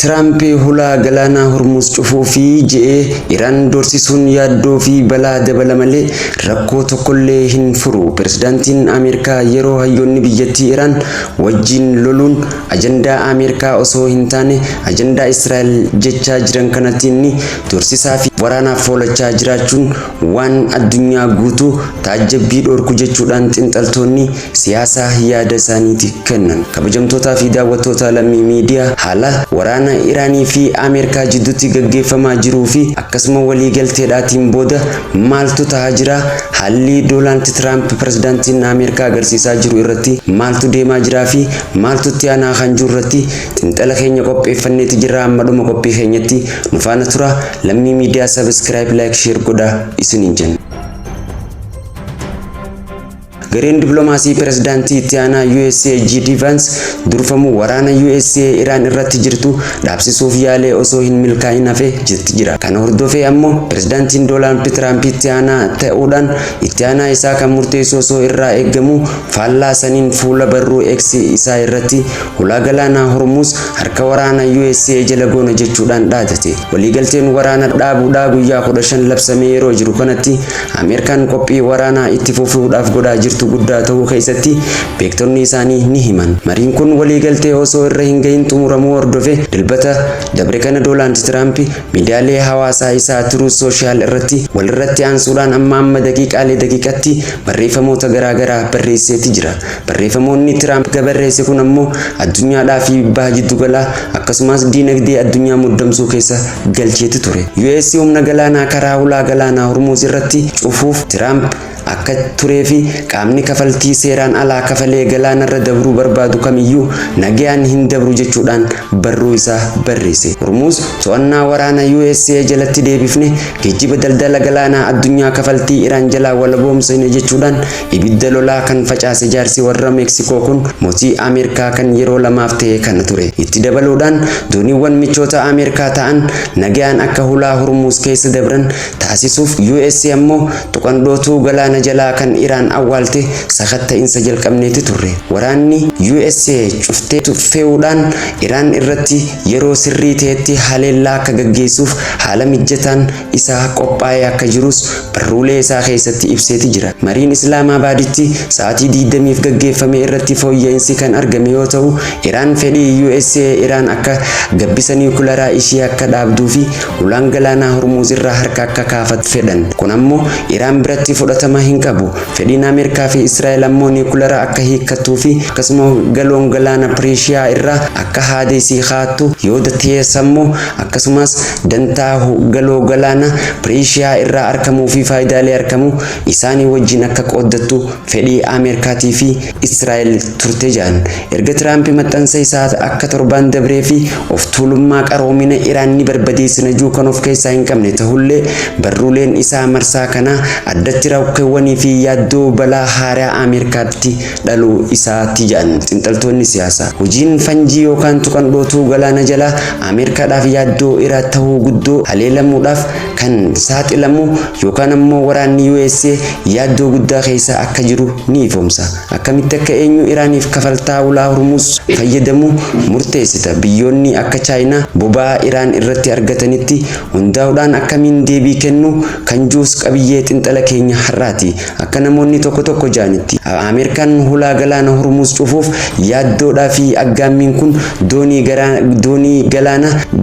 Tiraamp hulaa galaana Hormuz cufuu fi je'ee Iraan doorsisuun yaaddoo fi balaa dabala malee rakkoo tokkollee hin furu. Pirezidaantiin Ameerikaa yeroo hayyoonni biyyattii Iraan wajjin loluun ajandaa Ameerikaa osoo hin taane ajandaa Israa'el jechaa jiran kanatti inni doorsisaa fi waraanaaf oolachaa jiraachuun waan addunyaa guutuu taajjabbii dhorku jechuudhaan xiinxaltoonni siyaasaa yaada isaaniitti kennan. Kabajamtootaa fi daawwattoota lammii miidiyaa haala waraana Iraanii fi Ameerikaa jidduutti gaggeeffamaa jiruu fi akkasuma waliigalteedhaatiin booda maaltu ta'aa jira? Haalli Doonaald Tiraamp pirezidaantiin Ameerikaa agarsiisaa jiru irratti maaltu deemaa jiraa fi maaltu itti aanaa kan jiru irratti xiinxala keenya qopheeffanneeti jira. Amma dhuma qophii keenyatti nu faana tura. Lammii miidiyaa subscribe, like, share godhaa isiniin jenna. Gareen dippiloomaasii pirezidaantii itti aanaa USA JD Vance durfamu waraana USA Iraan irratti jirtu dhaabsisuuf yaalee osoo hin milkaa'in hafee jira. Kana hordofee ammoo pirezidaantiin Doonaald Tiraamp itti aanaa ta'uudhaan itti aanaa isaa kan murteessu osoo irraa eegamu faallaa saniin fuula barruu X isaa irratti hulaa galaanaa Hormuz harka waraana USA jala goona jechuudhaan dhaadate. Waliigalteen waraana dhaabuudhaa guyyaa 15 labsamee yeroo jiru kanatti Ameerikaan qophii waraanaa itti fufuudhaaf godhaa jirtu guddaa ta'uu keessatti beektonni isaanii ni himan. Mariin kun waliigaltee osoo irra hin gahin xumuramuu hordofee dilbata dabre kana Doonaald Tiraamp miidiyaalee hawaasaa isaa Truth Social irratti walirratti aansuudhaan amma daqiiqatti barreeffamoota garaagaraa barreesseeti jira. Barreeffamoonni Tiraamp barreesse kun ammoo addunyaadhaa fi baha jiddu galaa akkasumas diinagdee addunyaa muddamsuu keessa galcheeti ture. US humna galaanaa karaa hulaa galaanaa Hormuz irratti cufuuf Tiraamp akka turee fi qaamni kafaltii seeraan alaa kafalee galaanarra dabruu barbaadu kamiyyuu nagayaan hin dabru jechuudhaan barruu isaa barreesse. Hormuz to'annaa waraana USA jalatti deebifne geejjiba daldala galaanaa addunyaa kafaltii Iraan jalaa walaboomsine jechuudhaan ibidda lolaa kan facaase jaarsi warra Meeksikoo kun mootii Ameerikaa kan yeroo lamaaf ta'e kana ture. Itti dabaluudhaan dooniiwwan michoota Ameerikaa ta'an nagayaan akka hulaa Hormuz keessa dabran taasisuuf USA ammoo tuqandootuu galaana jalaa kan Iraan awwaalte sakatta'insa jalqabneeti turre. Waraanni USA cuftee fe'uudhaan Iraan irratti yeroo sirrii ta'etti haleellaa akka gaggeessuuf haala mijataan isaa qophaa'ee akka jirus barruulee isaa keessatti ibseeti jira. Mariin Islaamabaaditti sa'aatii 20f gaggeeffame irratti fooyya'insi kan argame yoo ta'u, Iraan fedhii USA Iraan akka gabbisa niwukilaraa ishee akka dhaabduu fi hulaan galaanaa Hormuz irraa harka akka kaafatu fedhan. Kun ammoo Iraan biratti fudhatama hin qabu. Fedhiin Ameerikaa fi Israa'el ammoo niwukilaraa akka hiikkattuu fi akkasuma galoon galaana Pershiyaa irraa akka haadeesii kaattu yoo dateessammoo akkasumas dantaa galoo galaana Pershiyaa irraa argamuu fi faayidaalee argamu isaanii wajjin akka qooddattu fedhii Ameerikaatii fi Israa'el turte jaan. Erga Tiraamp maxxansa isaa akka torbaan dabree fi of tuulummaa qaroomina Iraan ni barbadeessina juu kan of keessaa hin qabne ta'ullee barruuleen isaa marsaa kana addatti rakkoowwanii fi yaaddoo balaa haaraa Ameerikaatti dhaluu isaatti jedhan xiinxaltoonni siyaasaa. Hojiin fanjii yookaan tuqandootuu galaana jalaa Ameerikaadhaaf yaaddoo irraa ta'uu guddoo haleelamuudhaaf kan saaxilamu yookaan ammoo waraanni USA yaaddoo guddaa keessa akka jiru ni ifoomsa. Akkamitti akka eenyu Iraaniif kafaltaa hulaa Hormuz fayyadamu murteessita. Biyyoonni akka Chaayinaa boba'aa Iraan irratti argatanitti hundaa'uudhaan akkamiin deebii kennu kan juus qabiyyee xiinxala keenya har'aati. Akka namoonni tokko jaanitti Ameerikaan hulaa galaana Hormuz cufuuf yaaddoodhaa fi aggaammiin kun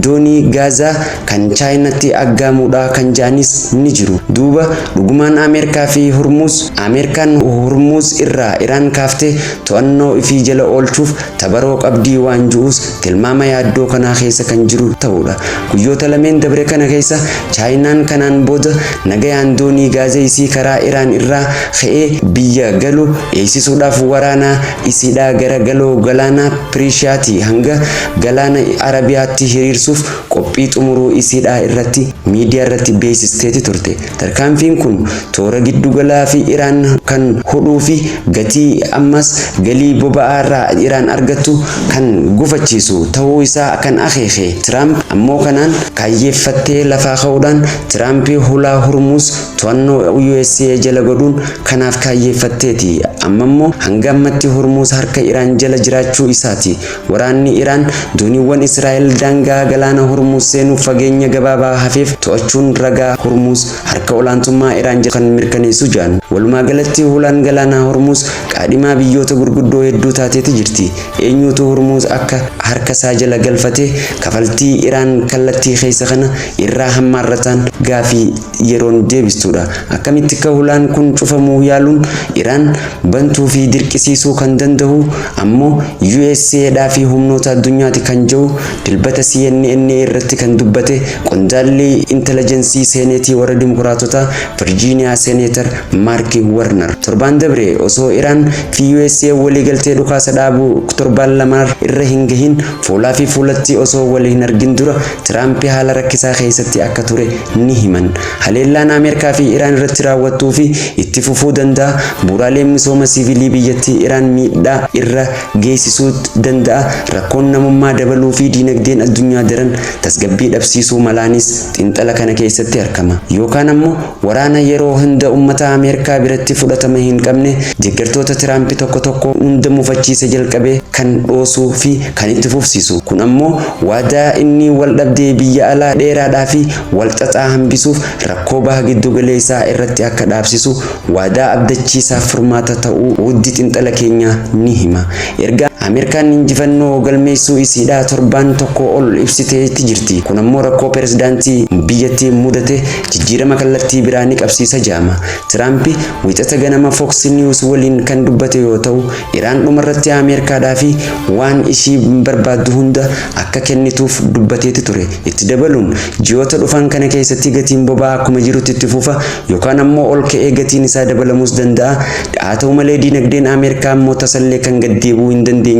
doonii Gaazaa kan Chaayinaatti aggaamuudhaa kan jaanis ni jiru. Duuba dhugumaan Ameerikaan Hormuz irraa Iraan kaaftee to'annoo ifii jala oolchuuf tabaroo qabdii waan jiruus tilmaama yaaddoo kanaa keessa kan jiru ta'uudha. Guyyoota lameen dabre kana keessa Chaayinaan kanaan booda nagayaan doonii Gaazeesii karaa Iraan irraa ka'ee biyya galu eegsisuudhaaf waraana isiidhaa gara galoo galaana Pershiyaatti hanga galaana Arabiyaatti hiriirsuuf qophii xumuruu isiidhaa irratti miidiyaa irratti beeksisteeti turte. Tarkaanfiin kun toora giddu galaa fi Iraan kan hudhuu fi gatii ammas galii boba'aa irraa Iraan argattu kan gufachiisu ta'uu isaa kan akeeke. Tiraamp ammoo kanaan kaayyeeffattee lafaa ka'uudhaan Tiraamp hulaa Hormuz to'annoo USA jala godhuun kanaaf kaayyeeffatteeti. Ammammoo hanga ammatti Hormuz harka Iraan jala jiraachuu isaati. Waraanni Iraan dooniiwwan Israa'el daangaa galaana Hormuuz seenuuf fageenya gabaabaa hafeef to'achuun ragaa Hormuuz harka olaantummaa Iraan kan mirkaneessu jaan. Walumaa galatti hulaan galaana Hormuuz qaadhimaa biyyoota gurguddoo hedduu taateeti jirti. Eenyutu Hormuuz akka harka isaa jala galfate kafaltii Iraan kallattii keessa kana irraa hammaarrataan gaafii yeroon deebistudha. Akkamitti akka hulaan kun cufamuu yaaluun Iraan bantuu fi dirqisiisuu kan danda'u ammoo USA dhaa fi humnoota addunyaati kan jiru dilbata CNN irratti kan dubbate qondaalli intelligensii seenetii warra dimokiraatota Virginia Senator Mark Warner. Torban dabre osoo Iraan fi USA waliigaltee dhukaasa dhaabuu torban lamaan irra hin gahin fuulaa fi fuulatti osoo wal hin argin dura Trump haala rakkisaa keessatti akka ture ni himan. Haleellaan Ameerikaa fi Iraan irratti raawwattuu fi itti fufuu danda'a. Bu'uuraalee misooma siivilii biyyattii Iraan miidhaa irra geessisuu danda'a. Rakkoon namummaa dabaluu fi diinagdeen addunyaa daran tasgabbii dhabsiisuu malaanis xiinxala kana keessatti argama. Yookaan ammoo waraana yeroo hunda uummata Ameerikaa biratti fudhatama hin qabne deeggartoota Trump tokko hunda mufachiisa jalqabee kan dhoosuu fi kan itti fufsiisu. Kun ammoo waadaa inni wal dhabdee biyya alaa dheeraadhaa fi wal xaxaa hambisuuf rakkoo baha giddu galeessaa irratti akka dhaabsisu waadaa abdachiisaaf furmaata ta'uu wuddi xiinxala keenya ni hima. Erga Ameerikaan injifannoo galmeessuu isiidhaa torban tokko ol ibsiteetti jirti. Kun ammoo rakkoo pirezidaantii biyyattii mudate jijjiirama kallattii biraa ni qabsiisa jaama. Trump wixata ganama Fox News waliin kan dubbate yoo ta'u Iraan dhumarratti Ameerikaadhaa fi waan ishii barbaaddu hunda akka kennituuf dubbateeti ture. Itti dabaluun ji'oota dhufan kana keessatti gatiin boba'aa akkuma jirutti itti fufa yookaan ammoo ol ka'ee gatiin isaa dabalamuus danda'a. Haa ta'u malee diinagdeen Ameerikaa immoo tasallee kan gad deebi'uu hin dandeenye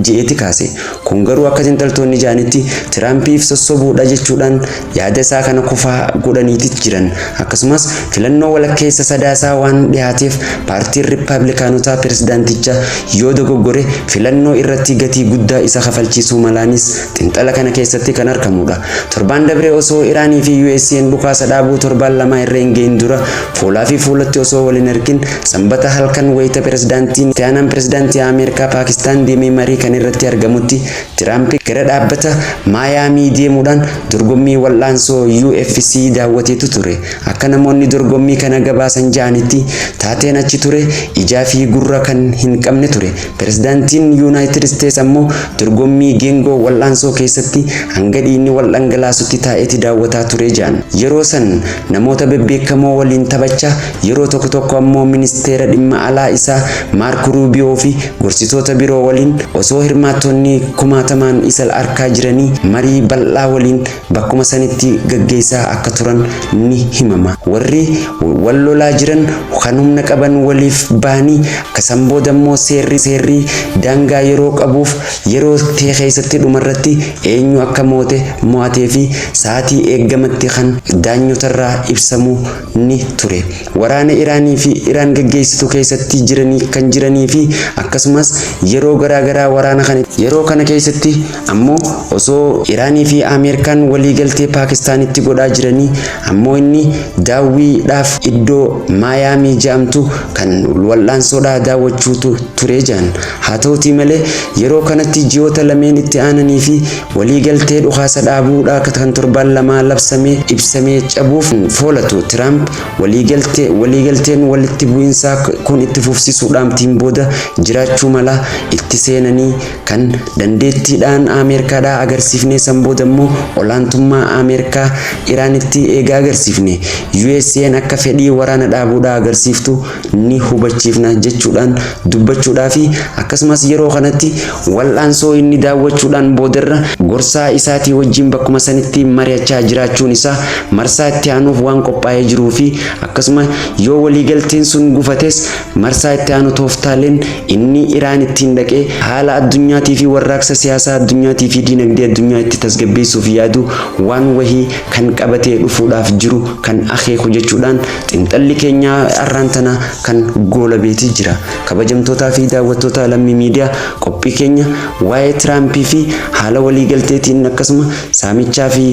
je'eeti kaase. Kun garuu akka xiinxaltoonni jaanitti Tiraampiif sossobuudha jechuudhaan yaada isaa kana kufaa godhaniiti jiran. Akkasumas filannoo walakkeessa sadaasaa waan dhiyaateef paartiin Riippaabilikaanotaa pirezidaanticha yoo dogoggore filannoo irratti gatii guddaa isa kafalchiisuu malaanis xiinxala kana keessatti kan argamudha. Torban dabre osoo Iraanii fi USA'n dhukaasa dhaabuu torban lama irra hin gahin dura fuulaa fi fuulatti osoo wal hin argin sanbata halkan wayita pirezidaantiin Tiyaanaan pirezidaantii Ameerikaa Paakistaan deemee marii kan irratti argamutti Tiraamp gara dhaabbata Maayaamii deemuudhaan dorgommii wal'aansoo UFC daawwateetu ture. Akka namoonni dorgommii kana gabaasan jaanitti taateen achi ture ijaa fi gurra kan hin qabne ture. Pirezidaantiin Yuunaayitid Isteets ammoo dorgommii geengoo wal'aansoo keessatti hanga dhiigni wal dhangalaasutti taa'eeti daawwataa ture jaan. Yeroo san namoota bebbeekamoo waliin taphachaa yeroo tokko ammoo ministeera dhimma alaa isaa Maark Ruubiyoo fi gorsitoota biroo waliin osoo hirmaattonni kumaatamaan isa arkaa jiranii marii bal'aa waliin bakkuma sanitti gaggeessaa akka turan ni himama. Warri wal lolaa jiran kan humna qaban waliif bahanii akkasaan booda immoo seerri daangaa yeroo qabuuf yeroo ta'e keessatti dhumarratti eenyu akka mo'atee fi sa'aatii eeggamatti kan daanyotarraa ibsamu ni ture. Waraana Iraanii fi Iraan gaggeessitu keessatti jiranii fi akkasumas yeroo garaagaraa waraana kana keessatti ammoo osoo Iraanii fi Ameerikaan waliigaltee Paakistaanitti godhaa jiranii ammoo inni daawwiidhaaf iddoo Maayaamii jedhamtu kan wal'aansoodhaa daawwachuutu ture jaan. Haa ta'utii malee yeroo kanatti ji'oota lameen itti aananii fi waliigaltee dhukaasa dhaabuudhaa kan torban lamaa labsamee ibsamee cabuuf foolatu. Tiraamp waliigalteen walitti bu'iinsaa kun itti fufsiisuudhaan booda jiraachuu mala itti seenanii kan dandeettiidhaan Ameerikaadhaa agarsiifne san booda immoo olaantummaa Ameerikaa Iraanitti eegaa agarsiifne. USA'n akka fedhii waraana dhaabuudhaa agarsiiftu ni hubachiifna jechuudhaan dubbachuudhaa fi akkasumas yeroo kanatti wal'aansoo inni daawwachuudhaan boodarra gorsaa isaatii wajjin bakkuma sanitti mari'achaa jiraachuun isaa marsaa itti aanuuf waan qophaa'ee jiruu fi akkasuma yoo waliigalteen sun gufates marsaa itti aanu tooftaaleen inni Iraan ittiin dhaqee haala addunyaatii fi warraaqsa siyaasaa addunyaatii fi diinagdee addunyaa itti tasgabbeessuuf yaadu waan wahii kan qabatee dhufuudhaaf jiru kan akeeku jechuudhaan xiinxalli keenya arraan tana kan goolabeetii jira. Kabajamtootaa fi daawwattoota lammii miidiyaa qophii keenya waa'ee Tiraampii fi haala waliigalteetiin akkasuma saamichaa fi